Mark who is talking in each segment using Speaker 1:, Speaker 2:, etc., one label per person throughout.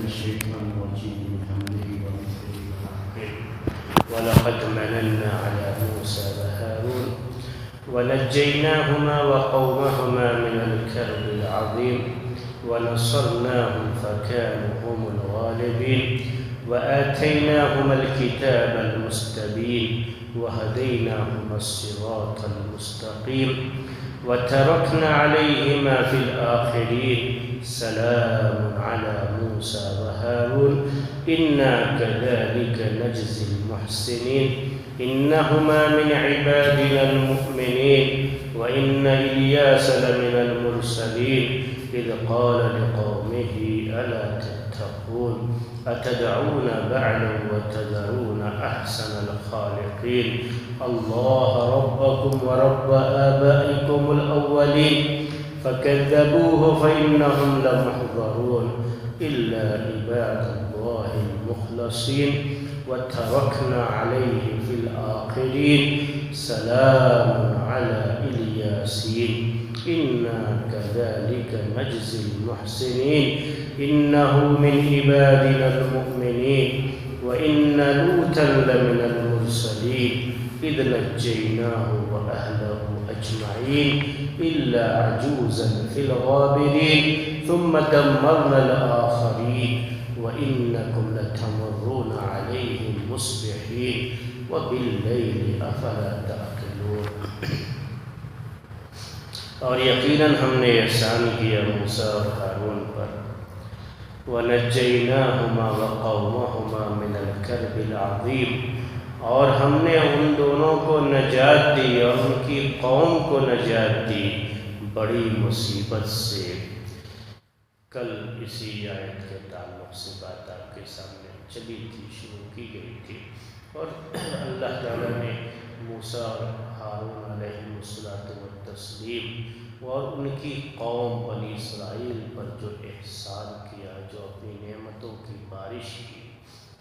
Speaker 1: الشيطان الرجيم من حمده ونفخه ونفخه ولقد مننا على موسى وهارون ونجيناهما وقومهما من الكرب العظيم ونصرناهم فكانوا هم الغالبين وآتيناهما الكتاب المستبين وهديناهما الصراط المستقيم وتركنا عليهما في الآخرين سلام على موسى وهارون إنا كذلك نجزي المحسنين إنهما من عبادنا المؤمنين وإن إلياس لمن المرسلين إذ قال لقومه ألا تتقون أتدعون بعلا وتذرون أحسن الخالقين الله ربكم ورب آبائكم الأولين فكذبوه فإنهم لمحضرون إلا عباد الله المخلصين وتركنا عليه في الآخرين سلام على الياسين إنا كذلك نجزي المحسنين إنه من عبادنا المؤمنين وإن لوطا لمن المرسلين إذ نجيناه وأهله أجمعين إلا عجوزا في الغابرين ثم دمرنا الآخرين وإنكم لتمرون عليهم مصبحين وبالليل أفلا تعقلون. اور یقیناً ہم نے احسان کیا موسیٰ اور ہارون پر وَنَجَّيْنَاهُمَا وَقَوْمَهُمَا مِنَ الْكَرْبِ الْعَظِيمِ اور ہم نے ان دونوں کو نجات دی اور ان کی قوم کو نجات دی بڑی مصیبت سے. کل اسی آیت کے تعلق سے بات آپ کے سامنے چلی تھی، شروع کی گئی تھی، اور اللہ تعالیٰ نے موسیٰ اور ہارون علیہ السلام اور ان کی قوم بنی اسرائیل پر جو احسان کیا، جو اپنی نعمتوں کی بارش کی،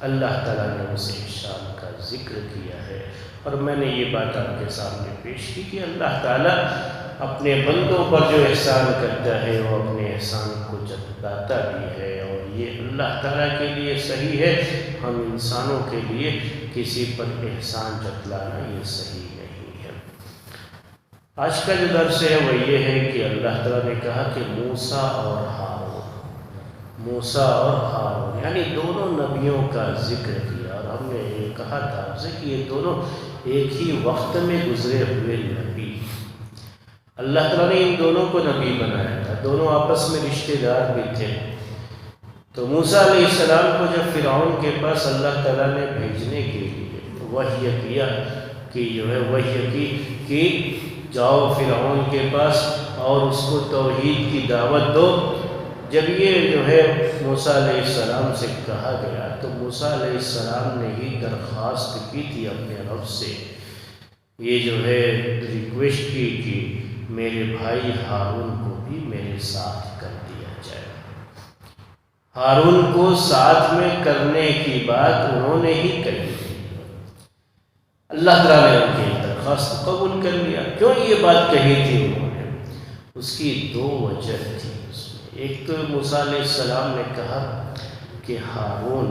Speaker 1: اللہ تعالیٰ نے اس احسان کا ذکر کیا ہے. اور میں نے یہ بات آپ کے سامنے پیش کی کہ اللہ تعالیٰ اپنے بندوں پر جو احسان کرتا ہے وہ اپنے احسان کو جتلاتا بھی ہے، اور یہ اللہ تعالیٰ کے لیے صحیح ہے. ہم انسانوں کے لیے کسی پر احسان جتلانا یہ صحیح نہیں ہے. آج کا جو درس ہے وہ یہ ہے کہ اللہ تعالیٰ نے کہا کہ موسیٰ اور ہارون یعنی دونوں نبیوں کا ذکر کیا، اور ہم نے یہ کہا تھا آپ سے کہ یہ دونوں ایک ہی وقت میں گزرے ہوئے نبی. اللہ تعالیٰ نے ان دونوں کو نبی بنایا تھا، دونوں آپس میں رشتہ دار بھی تھے. تو موسیٰ علیہ السلام کو جب فرعون کے پاس اللہ تعالیٰ نے بھیجنے کے لیے وحی کیا کہ جو ہے وحی کی کہ جاؤ فرعون کے پاس اور اس کو توحید کی دعوت دو، جب یہ جو ہے موسیٰ علیہ السلام سے کہا گیا تو موسیٰ علیہ السلام نے ہی درخواست کی تھی اپنے رب سے، یہ جو ہے ریکویسٹ کی کہ میرے بھائی ہارون کو بھی میرے ساتھ کر دیا جائے. ہارون کو ساتھ میں کرنے کی بات انہوں نے ہی کہی تھی. اللہ تعالیٰ نے ان کی درخواست قبول کر لیا. کیوں یہ بات کہی تھی انہوں نے؟ اس کی دو وجہ تھی. ایک تو موسیٰ علیہ السلام نے کہا کہ ہارون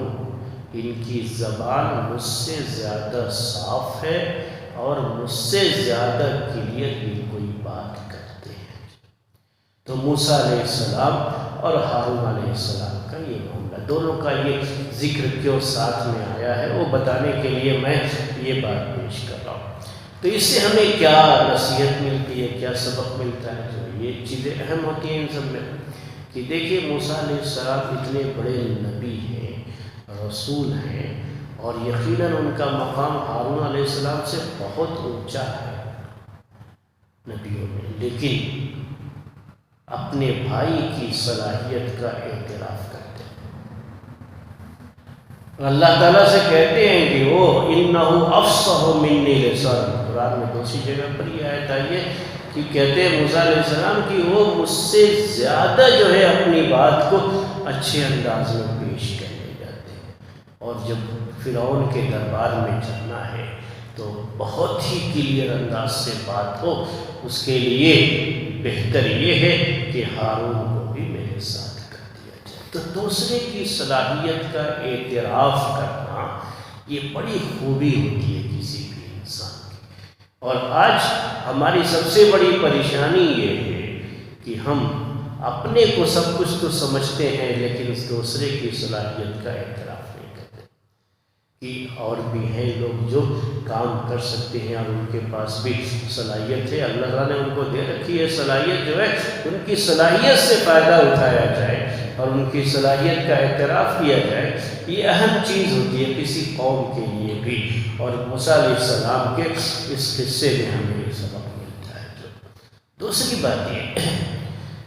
Speaker 1: ان کی زبان مجھ سے زیادہ صاف ہے اور مجھ سے زیادہ کلیئرلی کوئی بات کرتے ہیں. تو موسیٰ علیہ السلام اور ہارون علیہ السلام کا یہ معاملہ، دونوں کا یہ ذکر کیوں ساتھ میں آیا ہے وہ بتانے کے لیے میں یہ بات پیش کر رہا ہوں. تو اس سے ہمیں کیا نصیحت ملتی ہے، کیا سبق ملتا ہے؟ تو یہ چیزیں اہم ہوتی ہیں ان سب میں کہ دیکھیے موسیٰ علیہ السلام اتنے بڑے نبی ہیں، رسول ہیں، اور یقیناً ان کا مقام ہارون علیہ السلام سے بہت اونچا ہے نبیوں میں، لیکن اپنے بھائی کی صلاحیت کا اعتراف کرتے ہیں. اللہ تعالیٰ سے کہتے ہیں کہ وہ اِنَّهُ أَفْصَحُ مِنِّي لِسَانًا. قرآن میں دوسری جگہ پر یہ آیت آئی ہے کہ کہتے ہیں موسیٰ علیہ السلام کہ وہ مجھ سے زیادہ جو ہے اپنی بات کو اچھے انداز میں پیش کرنے جاتے ہیں، اور جب فرعون کے دربار میں جانا ہے تو بہت ہی کلیئر انداز سے بات ہو. اس کے لیے بہتر یہ ہے کہ ہارون کو بھی میرے ساتھ کر دیا جائے. تو دوسرے کی صلاحیت کا اعتراف کرنا یہ بڑی خوبی ہوتی ہے کسی بھی انسان کی۔ اور آج ہماری سب سے بڑی پریشانی یہ ہے کہ ہم اپنے کو سب کچھ تو سمجھتے ہیں لیکن اس دوسرے کی صلاحیت کا اعتراف نہیں کرتے کہ اور بھی ہیں لوگ جو کام کر سکتے ہیں اور ان کے پاس بھی صلاحیت ہے، اللہ تعالیٰ نے ان کو دے رکھی ہے صلاحیت، جو ہے ان کی صلاحیت سے فائدہ اٹھایا جائے اور ان کی صلاحیت کا اعتراف کیا جائے، یہ اہم چیز ہوتی ہے کسی قوم کے لیے بھی۔ اور موسیٰ علیہ السلام کے اس قصے میں ہمیں یہ سبق ملتا ہے۔ دوسری بات یہ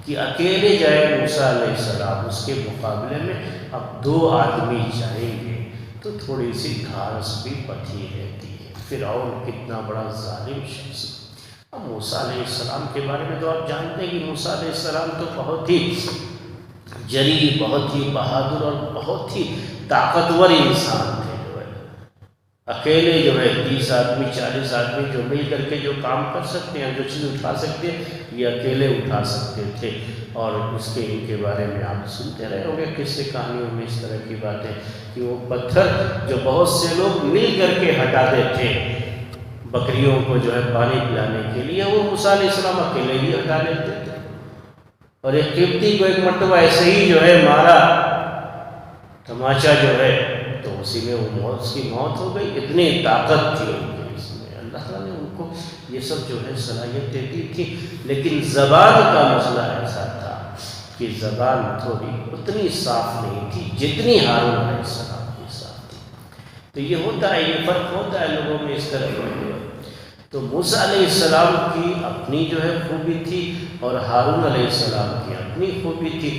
Speaker 1: کہ اکیلے جائے موسیٰ علیہ السلام، اس کے مقابلے میں اب 2 آدمی جائیں گے تو تھوڑی سی گھاس بھی پتھی رہتی ہے۔ فرعون کتنا بڑا ظالم شخص۔ اب موسیٰ علیہ السلام کے بارے میں تو آپ جانتے ہیں کہ موسیٰ علیہ السلام تو بہت ہی جری، بہت ہی بہادر اور بہت ہی طاقتور انسان تھے۔ جو ہے اکیلے جو ہے 30 آدمی 40 آدمی جو مل کر کے جو کام کر سکتے ہیں، جو چیز اٹھا سکتے ہیں، یہ اکیلے اٹھا سکتے تھے۔ اور اس کے ان کے بارے میں آپ سنتے رہے ہوں گے قصے کہانیوں میں اس طرح کی باتیں کہ وہ پتھر جو بہت سے لوگ مل کر کے ہٹاتے تھے بکریوں کو جو ہے پانی پلانے کے لیے، وہ موسیٰ علیہ السلام اکیلے ہی ہٹا لیتے تھے۔ اور ایک قبطی کو ایک مرتبہ ایسے ہی جو ہے مارا تماچا جو ہے، تو اسی میں وہ اس کی موت ہو گئی۔ اتنی طاقت تھی ان کے اس میں، اللہ تعالیٰ نے ان کو یہ سب جو ہے صلاحیتیں دی تھی۔ لیکن زبان کا مسئلہ ایسا تھا کہ زبان تھوڑی اتنی صاف نہیں تھی جتنی ہارون علیہ السلام کی صاف تھی۔ تو یہ ہوتا ہے، یہ فرق ہوتا ہے لوگوں میں اس طرح کا۔ تو موسیٰ علیہ السلام کی اپنی جو ہے خوبی تھی اور ہارون علیہ السلام کی اپنی خوبی تھی،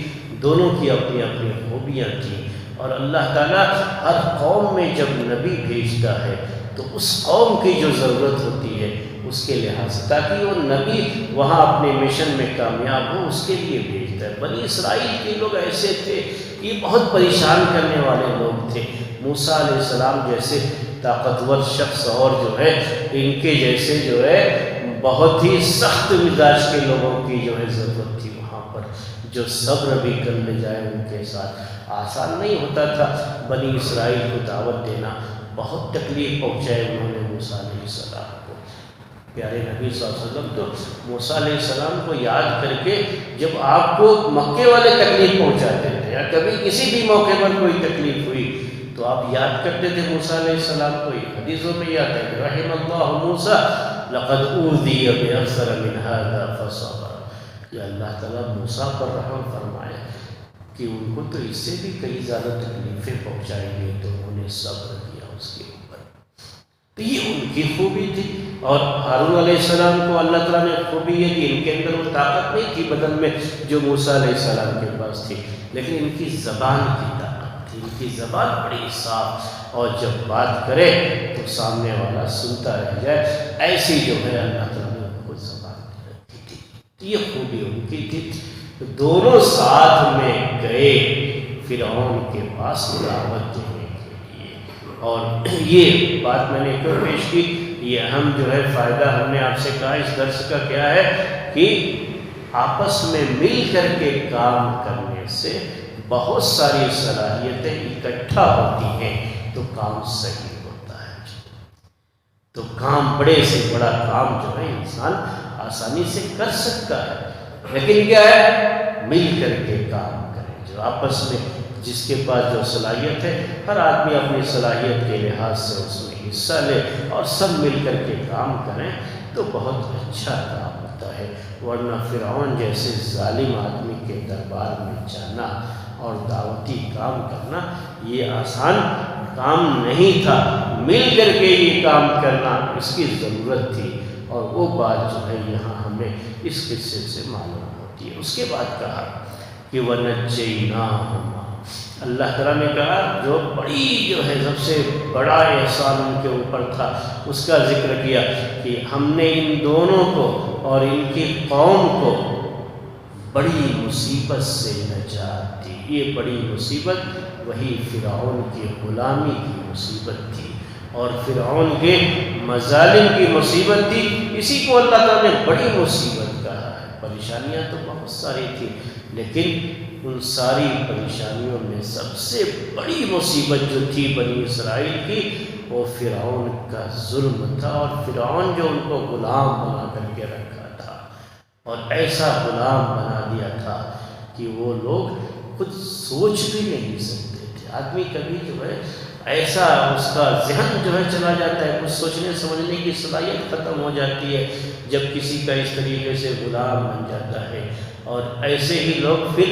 Speaker 1: دونوں کی اپنی اپنی خوبیاں تھیں۔ اور اللہ تعالیٰ ہر قوم میں جب نبی بھیجتا ہے تو اس قوم کی جو ضرورت ہوتی ہے اس کے لحاظ سے، تاکہ وہ نبی وہاں اپنے مشن میں کامیاب ہو، اس کے لیے بھیجتا ہے۔ بنی اسرائیل کے لوگ ایسے تھے، یہ بہت پریشان کرنے والے لوگ تھے۔ موسیٰ علیہ السلام جیسے طاقتور شخص اور جو ہے ان کے جیسے جو ہے بہت ہی سخت مزاج کے لوگوں کی جو ہے ضرورت تھی وہاں پر، جو صبر بھی کر لے جائے ان کے ساتھ۔ آسان نہیں ہوتا تھا بنی اسرائیل کو دعوت دینا، بہت تکلیف پہنچائے انہوں نے موسیٰ علیہ السلام کو۔ پیارے نبی صلی اللہ علیہ وسلم تو موسیٰ علیہ السلام کو یاد کر کے جب آپ کو مکے والے تکلیف پہنچاتے تھے یا کبھی کسی بھی موقع پر کوئی تکلیف ہوئی تو آپ یاد کرتے تھے موسیٰ علیہ السلام کو۔ حدیثوں میں یاد ہے کہ رحم اللہ موسیٰ لقد اوذی بأکثر من ھذا فصبر، کہ اللہ تعالیٰ موسیٰ پر رحم فرمائے کہ ان کو تو اس سے بھی کئی زیادہ تکلیفیں پہنچائی گئی تو انہوں نے صبر کیا اس کے اوپر۔ تو یہ ان کی خوبی تھی۔ اور ہارون علیہ السلام کو اللہ تعالیٰ نے خوبی یہ دی، ان کے اندر وہ طاقت نہیں تھی بدن میں جو موسیٰ علیہ السلام کے پاس تھی، لیکن ان کی زبان کی طاقت تھی۔ ان کی زبان بڑی صاف، اور جب بات کرے تو سامنے والا سنتا رہ جائے، ایسی جو ہے اللہ تعالیٰ نے ان کو زبان دے رکھی تھی۔ تو یہ خوبی ان کی تھی۔ دونوں ساتھ میں گئے فرعون کے پاس دعوت دینے کے لیے۔ اور یہ بات میں نے کیوں پیش کی، یہ اہم جو ہے فائدہ ہم نے آپ سے کہا اس درس کا کیا ہے کہ آپس میں مل کر کے کام کرنے سے بہت ساری صلاحیتیں اکٹھا ہوتی ہیں تو کام صحیح ہوتا ہے۔ تو کام بڑے سے بڑا کام جو ہے انسان آسانی سے کر سکتا ہے، لیکن کیا ہے مل کر کے کام کریں۔ جو آپس میں جس کے پاس جو صلاحیت ہے، ہر آدمی اپنی صلاحیت کے لحاظ سے اس میں حصہ لے اور سب مل کر کے کام کریں تو بہت اچھا کام ہوتا ہے۔ ورنہ فرعون جیسے ظالم آدمی کے دربار میں جانا اور دعوتی کام کرنا یہ آسان کام نہیں تھا۔ مل کر کے یہ کام کرنا اس کی ضرورت تھی، اور وہ بات جو ہے یہاں ہمیں اس قصے سے معلوم ہوتی ہے۔ اس کے بعد کہا کہ وَنَجَّيْنَاهُمَا، اللہ تعالیٰ نے کہا جو بڑی جو ہے سب سے بڑا احسان ان کے اوپر تھا اس کا ذکر کیا کہ ہم نے ان دونوں کو اور ان کی قوم کو بڑی مصیبت سے نجات دی۔ یہ بڑی مصیبت وہی فرعون کی غلامی کی مصیبت تھی اور فرعون کے مظالم کی مصیبت تھی۔ اسی کو اللہ تعالیٰ نے بڑی مصیبت کہا ہے۔ پریشانیاں تو بہت ساری تھیں، لیکن ان ساری پریشانیوں میں سب سے بڑی مصیبت جو تھی بنی اسرائیل کی وہ فرعون کا ظلم تھا، اور فرعون جو ان کو غلام بنا کر کے رکھا تھا اور ایسا غلام بنا دیا تھا کہ وہ لوگ خود سوچ بھی نہیں سکتے تھے۔ آدمی کبھی جو ہے ایسا اس کا ذہن جو ہے چلا جاتا ہے، کچھ سوچنے سمجھنے کی صلاحیت ختم ہو جاتی ہے جب کسی کا اس طریقے سے غلام بن جاتا ہے، اور ایسے ہی لوگ پھر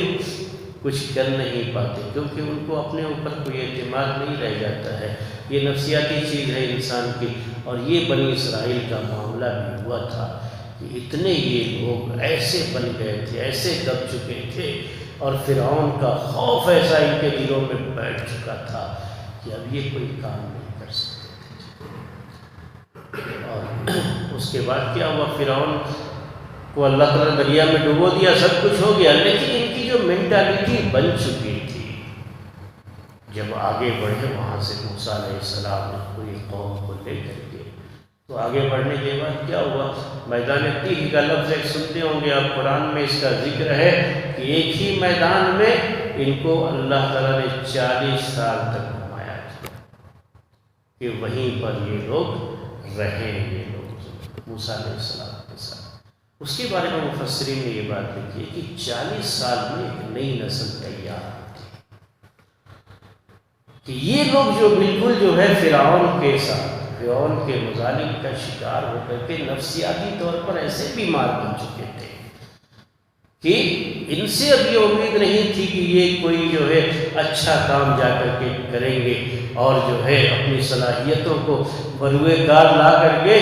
Speaker 1: کچھ کر نہیں پاتے کیونکہ ان کو اپنے اوپر کوئی اعتماد نہیں رہ جاتا ہے۔ یہ نفسیاتی چیز ہے انسان کی، اور یہ بنی اسرائیل کا معاملہ بھی ہوا تھا کہ اتنے یہ لوگ ایسے بن گئے تھے، ایسے دب چکے تھے، اور فرعون کا خوف ایسا ان کے دلوں میں بیٹھ چکا تھا کہ اب یہ کوئی کام نہیں کر سکتے تھے۔ اور اس کے بعد کیا ہوا، فرعون کو اللہ تعالیٰ نے دریا میں ڈبو دیا، سب کچھ ہو گیا، لیکن ان کی جو مینٹالٹی بن چکی تھی، جب آگے بڑھے وہاں سے موسیٰ علیہ السلام نے پوری قوم کو لے کر کے، تو آگے بڑھنے کے بعد کیا ہوا، میدان تیہ کا لفظ ایک سنتے ہوں گے آپ، قرآن میں اس کا ذکر ہے کہ ایک ہی میدان میں ان کو اللہ تعالیٰ نے 40 سال تک گھمایا کہ وہیں پر یہ لوگ رہیں، یہ لوگ موسیٰ علیہ السلام کے ساتھ۔ اس کے بارے میں مفسرین نے یہ بات لکھی ہے کہ 40 سال میں ایک نئی نسل تیار ہوتی کہ یہ لوگ جو بالکل جو ہے فرعون کے ساتھ، فرعون کے مظالم کا شکار ہو کر کے نفسیاتی طور پر ایسے بیمار بن چکے تھے کہ ان سے اب یہ امید نہیں تھی کہ یہ کوئی جو ہے اچھا کام جا کر کے کریں گے اور جو ہے اپنی صلاحیتوں کو بروئے کار لا کر کے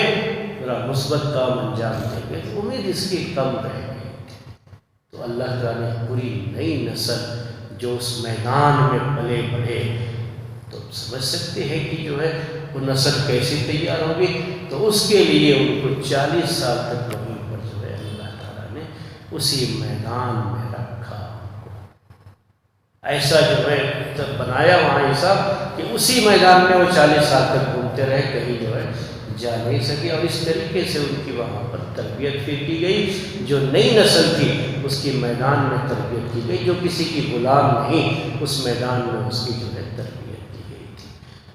Speaker 1: ذرا مثبت کام انجام دیں گے، تو امید اس کی کم رہ گئی تھی۔ تو اللہ تعالیٰ نے پوری نئی نسل جو اس میدان میں پلے بڑھے، تو سمجھ سکتے ہیں کہ جو ہے وہ نسل کیسے تیار ہوگی، تو اس کے لیے ان کو 40 سال تک وہیں پر جو ہے اللہ تعالیٰ نے اسی میدان میں رکھا، ایسا جو ہے بنایا وہاں حساب کہ اسی میدان میں وہ 40 سال تک گھومتے رہے، کہیں جو ہے جا نہیں سکے، اور اس طریقے سے ان کی وہاں پر تربیت پھر کی گئی، جو نئی نسل تھی اس کی میدان میں تربیت کی گئی، جو کسی کی غلام نہیں، اس میدان میں اس کی جو ہے تربیت کی گئی تھی۔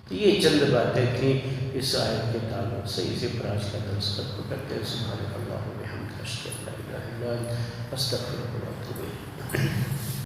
Speaker 1: تو یہ چند باتیں تھیں اس آیت کے تعلق سے، اسی پر آج کا درس ختم کرتے ہیں۔ سبحانک اللہم و بحمدک، اشہد ان لا الہ الا انت، استغفرک و اتوب الیک۔